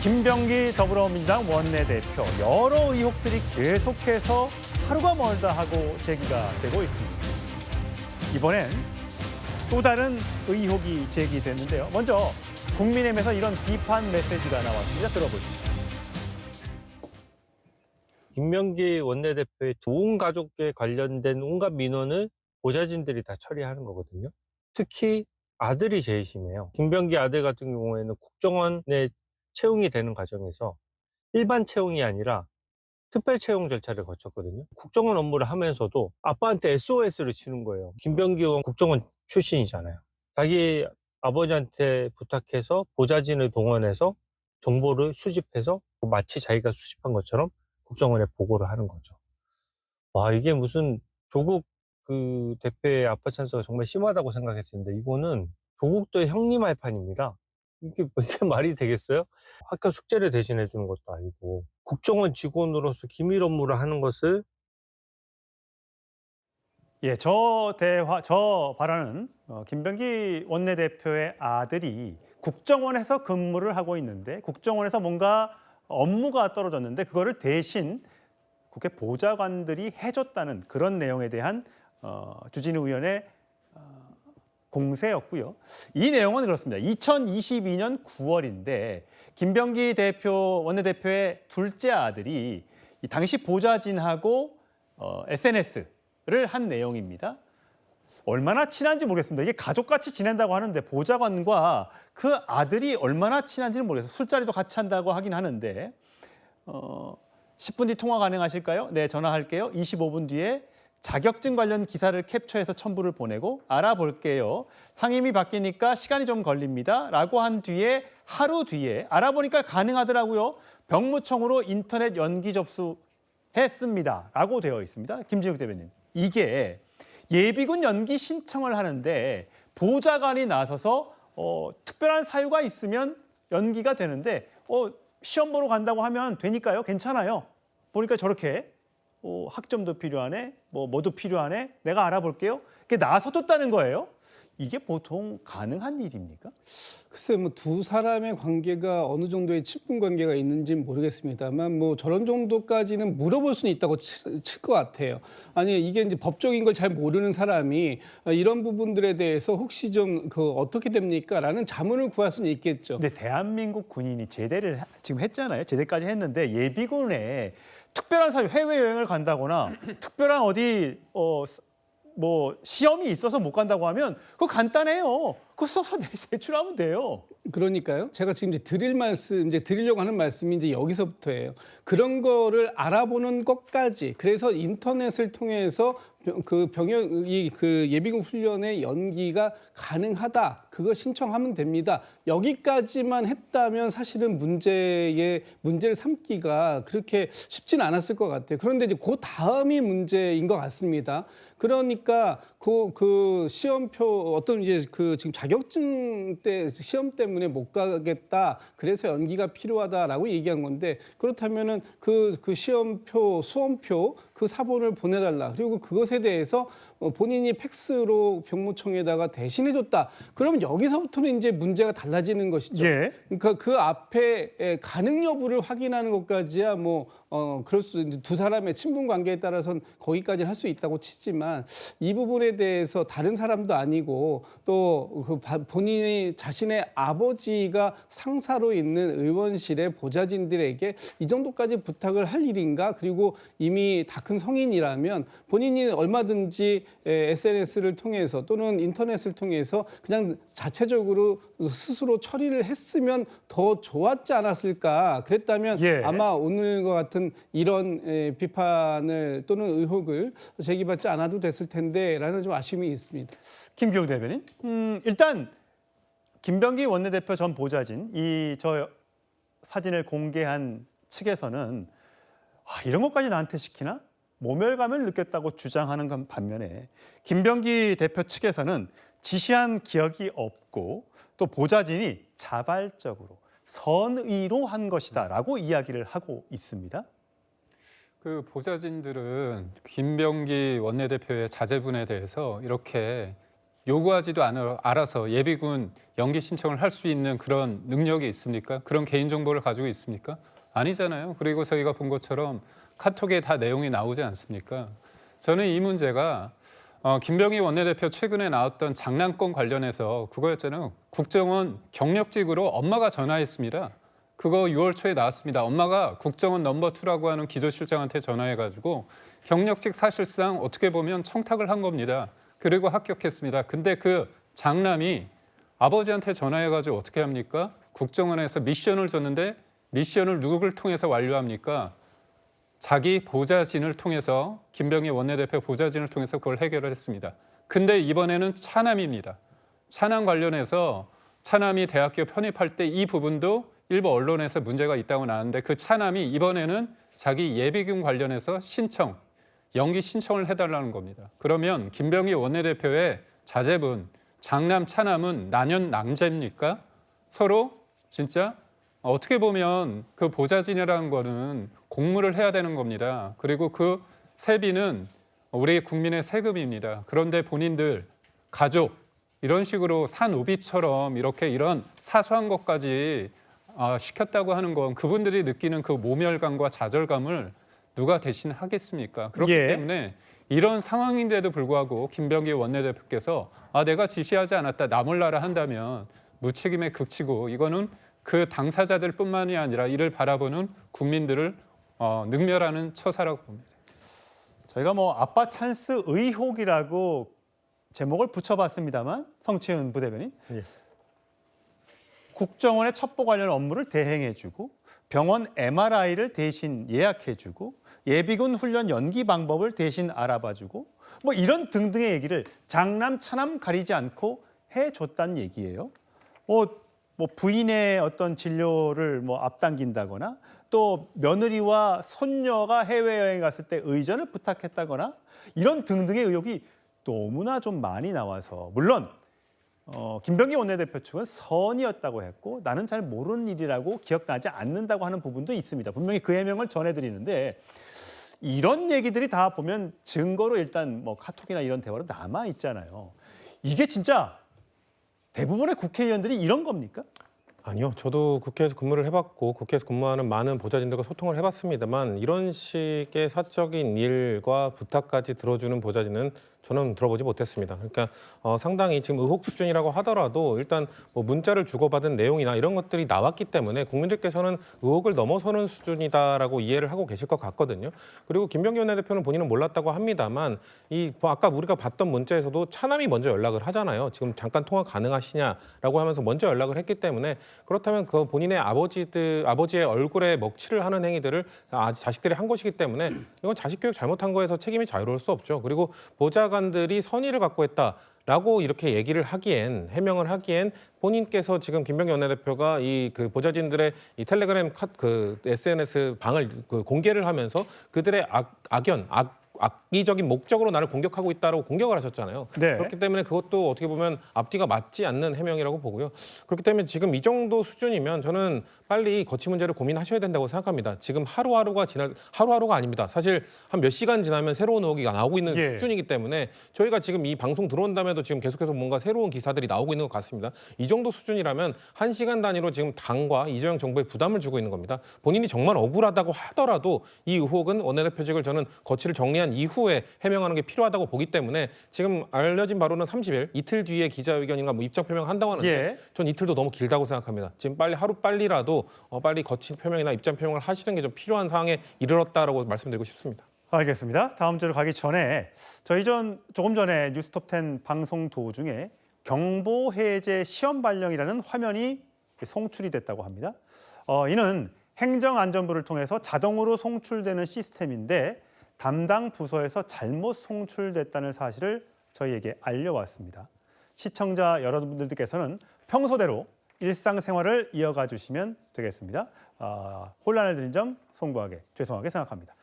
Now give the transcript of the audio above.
김병기 더불어민주당 원내대표, 여러 의혹들이 계속해서 하루가 멀다 하고 제기가 되고 있습니다. 이번엔 또 다른 의혹이 제기됐는데요. 먼저 국민의힘에서 이런 비판 메시지가 나왔습니다. 들어보시죠. 김병기 원내대표의 온 가족에 관련된 온갖 민원을 보좌진들이 다 처리하는 거거든요. 특히 아들이 제일 심해요. 김병기 아들 같은 경우에는 국정원에 채용이 되는 과정에서 일반 채용이 아니라 특별 채용 절차를 거쳤거든요. 국정원 업무를 하면서도 아빠한테 SOS를 치는 거예요. 김병기 의원 국정원 출신이잖아요. 자기 아버지한테 부탁해서 보좌진을 동원해서 정보를 수집해서 마치 자기가 수집한 것처럼 국정원에 보고를 하는 거죠. 와, 이게 무슨 조국 그 대표의 아빠 찬스가 정말 심하다고 생각했었는데 이거는 조국도 형님할 판입니다. 이게 말이 되겠어요? 학교 숙제를 대신해 주는 것도 아니고 국정원 직원으로서 기밀 업무를 하는 것을 예, 저 발언은 김병기 원내대표의 아들이 국정원에서 근무를 하고 있는데 국정원에서 뭔가 업무가 떨어졌는데 그거를 대신 국회 보좌관들이 해줬다는 그런 내용에 대한 주진우 의원의 공세였고요. 이 내용은 그렇습니다. 2022년 9월인데 김병기 원내대표의 둘째 아들이 이 당시 보좌진하고 SNS를 한 내용입니다. 얼마나 친한지 모르겠습니다. 이게 가족같이 지낸다고 하는데 보좌관과 그 아들이 얼마나 친한지는 모르겠어요. 술자리도 같이 한다고 하긴 하는데 10분 뒤 통화 가능하실까요? 네, 전화할게요. 25분 뒤에 자격증 관련 기사를 캡처해서 첨부를 보내고 알아볼게요. 상임위 바뀌니까 시간이 좀 걸립니다. 라고 한 뒤에 하루 뒤에 알아보니까 가능하더라고요. 병무청으로 인터넷 연기 접수했습니다. 라고 되어 있습니다. 김진욱 대변인. 이게 예비군 연기 신청을 하는데 보좌관이 나서서 특별한 사유가 있으면 연기가 되는데 시험 보러 간다고 하면 되니까요. 괜찮아요. 보니까 저렇게 학점도 필요하네, 뭐도 필요하네, 내가 알아볼게요. 그게 나서줬다는 거예요. 이게 보통 가능한 일입니까? 글쎄, 두 사람의 관계가 어느 정도의 친분 관계가 있는지는 모르겠습니다만, 저런 정도까지는 물어볼 수는 있다고 칠 것 같아요. 아니, 이게 이제 법적인 걸 잘 모르는 사람이 이런 부분들에 대해서 혹시 좀 어떻게 됩니까? 라는 자문을 구할 수는 있겠죠. 근데 대한민국 군인이 제대를 지금 했잖아요. 제대까지 했는데 예비군에 특별한 사유, 해외여행을 간다거나 특별한 어디 시험이 있어서 못 간다고 하면 그거 간단해요. 그거 써서 제출하면 돼요. 그러니까요. 제가 지금 드리려고 하는 말씀이 이제 여기서부터예요. 그런 거를 알아보는 것까지. 그래서 인터넷을 통해서 그 예비군 훈련의 연기가 가능하다. 그거 신청하면 됩니다. 여기까지만 했다면 사실은 문제를 삼기가 그렇게 쉽지는 않았을 것 같아요. 그런데 이제 그 다음이 문제인 것 같습니다. 그러니까 그 시험표 지금 자격증 때 시험 때문에 못 가겠다. 그래서 연기가 필요하다라고 얘기한 건데 그렇다면은 그 시험표, 수험표 그 사본을 보내달라. 그리고 그것에 대해서 본인이 팩스로 병무청에다가 대신해줬다. 그러면 여기서부터는 이제 문제가 달라지는 것이죠. 예. 그러니까 그 앞에 가능 여부를 확인하는 것까지야 그럴 수 이제 두 사람의 친분 관계에 따라서는 거기까지 할 수 있다고 치지만 이 부분에 대해서 다른 사람도 아니고 또 본인이 자신의 아버지가 상사로 있는 의원실의 보좌진들에게 이 정도까지 부탁을 할 일인가? 그리고 이미 다 큰 성인이라면 본인이 얼마든지 SNS를 통해서 또는 인터넷을 통해서 그냥 자체적으로 스스로 처리를 했으면 더 좋았지 않았을까. 그랬다면 아마 오늘과 같은 이런 비판을 또는 의혹을 제기받지 않아도 됐을 텐데라는 좀 아쉬움이 있습니다. 김기욱 대변인. 일단 김병기 원내대표 전 보좌진 저 사진을 공개한 측에서는 이런 것까지 나한테 시키나? 모멸감을 느꼈다고 주장하는 건 반면에 김병기 대표 측에서는 지시한 기억이 없고 또 보좌진이 자발적으로 선의로 한 것이다라고 이야기를 하고 있습니다. 그 보좌진들은 김병기 원내대표의 자제분에 대해서 이렇게 요구하지도 않아서 예비군 연기 신청을 할 수 있는 그런 능력이 있습니까? 그런 개인정보를 가지고 있습니까? 아니잖아요. 그리고 저희가 본 것처럼 카톡에 다 내용이 나오지 않습니까? 저는 이 문제가 김병희 원내대표 최근에 나왔던 장난건 관련해서 그거였잖아요. 국정원 경력직으로 엄마가 전화했습니다. 그거 6월 초에 나왔습니다. 엄마가 국정원 넘버 2라고 하는 기조실장한테 전화해가지고 경력직 사실상 어떻게 보면 청탁을 한 겁니다. 그리고 합격했습니다. 근데 그 장남이 아버지한테 전화해가지고 어떻게 합니까? 국정원에서 미션을 줬는데 미션을 누구를 통해서 완료합니까? 자기 보좌진을 통해서 김병희 원내대표 보좌진을 통해서 그걸 해결을 했습니다. 근데 이번에는 차남입니다. 차남 관련해서 차남이 대학교 편입할 때 이 부분도 일부 언론에서 문제가 있다고 나왔는데 그 차남이 이번에는 자기 예비군 관련해서 연기 신청을 해달라는 겁니다. 그러면 김병희 원내대표의 자제분, 장남, 차남은 난연낭자입니까? 서로 진짜 어떻게 보면 그 보좌진이라는 거는 공무를 해야 되는 겁니다. 그리고 그 세비는 우리 국민의 세금입니다. 그런데 본인들 가족 이런 식으로 산오비처럼 이렇게 이런 사소한 것까지 시켰다고 하는 건 그분들이 느끼는 그 모멸감과 좌절감을 누가 대신 하겠습니까? 그렇기 예. 때문에 이런 상황인데도 불구하고 김병기 원내대표께서 내가 지시하지 않았다 나 몰라라 한다면 무책임에 그치고 이거는 그 당사자들뿐만이 아니라 이를 바라보는 국민들을 능멸하는 처사라고 봅니다. 저희가 뭐 아빠 찬스 의혹이라고 제목을 붙여봤습니다만 성치훈 부대변인 예. 국정원의 첩보 관련 업무를 대행해주고 병원 MRI를 대신 예약해주고 예비군 훈련 연기 방법을 대신 알아봐주고 뭐 이런 등등의 얘기를 장남 차남 가리지 않고 해줬다는 얘기예요. 뭐 부인의 어떤 진료를 뭐 앞당긴다거나 또 며느리와 손녀가 해외여행 갔을 때 의전을 부탁했다거나 이런 등등의 의혹이 너무나 좀 많이 나와서 물론 김병기 원내대표 측은 선이었다고 했고 나는 잘 모르는 일이라고 기억나지 않는다고 하는 부분도 있습니다. 분명히 그 해명을 전해드리는데 이런 얘기들이 다 보면 증거로 일단 뭐 카톡이나 이런 대화로 남아 있잖아요. 이게 진짜 대부분의 국회의원들이 이런 겁니까? 아니요. 저도 국회에서 근무를 해봤고 국회에서 근무하는 많은 보좌진들과 소통을 해봤습니다만 이런 식의 사적인 일과 부탁까지 들어주는 보좌진은 저는 들어보지 못했습니다. 그러니까 상당히 지금 의혹 수준이라고 하더라도 일단 뭐 문자를 주고받은 내용이나 이런 것들이 나왔기 때문에 국민들께서는 의혹을 넘어서는 수준이다라고 이해를 하고 계실 것 같거든요. 그리고 김병기 원내대표는 본인은 몰랐다고 합니다만 아까 우리가 봤던 문자에서도 차남이 먼저 연락을 하잖아요. 지금 잠깐 통화 가능하시냐라고 하면서 먼저 연락을 했기 때문에 그렇다면 그 본인의 아버지의 얼굴에 먹칠을 하는 행위들을 자식들이 한 것이기 때문에 이건 자식 교육 잘못한 거에서 책임이 자유로울 수 없죠. 그리고 보좌관들이 선의를 갖고 했다라고 이렇게 얘기를 하기엔 해명을 하기엔 본인께서 지금 김병기 원내대표가 그 보좌진들의 이 텔레그램 SNS 방을 공개를 하면서 그들의 악의적인 목적으로 나를 공격하고 있다라고 공격을 하셨잖아요. 네. 그렇기 때문에 그것도 어떻게 보면 앞뒤가 맞지 않는 해명이라고 보고요. 그렇기 때문에 지금 이 정도 수준이면 저는 빨리 거치 문제를 고민하셔야 된다고 생각합니다. 지금 하루하루가 아닙니다. 사실 한 몇 시간 지나면 새로운 의혹이 나오고 있는 예. 수준이기 때문에 저희가 지금 이 방송 들어온 다음에도 지금 계속해서 뭔가 새로운 기사들이 나오고 있는 것 같습니다. 이 정도 수준이라면 1시간 단위로 지금 당과 이재명 정부에 부담을 주고 있는 겁니다. 본인이 정말 억울하다고 하더라도 이 의혹은 원내대표직을 저는 거치를 정리한 이후에 해명하는 게 필요하다고 보기 때문에 지금 알려진 바로는 30일 이틀 뒤에 기자회견인가 뭐 입장 표명한다고 하는데 예. 전 이틀도 너무 길다고 생각합니다. 지금 하루빨리라도 빨리 거친 표명이나 입장 표명을 하시는 게 좀 필요한 상황에 이르렀다라고 말씀드리고 싶습니다. 알겠습니다. 다음 주로 가기 전에 저희 조금 전에 뉴스톱10 방송 도중에 경보 해제 시험 발령이라는 화면이 송출이 됐다고 합니다. 이는 행정안전부를 통해서 자동으로 송출되는 시스템인데 담당 부서에서 잘못 송출됐다는 사실을 저희에게 알려왔습니다. 시청자 여러분들께서는 평소대로 일상생활을 이어가 주시면 되겠습니다. 혼란을 드린 점 송구하게 죄송하게 생각합니다.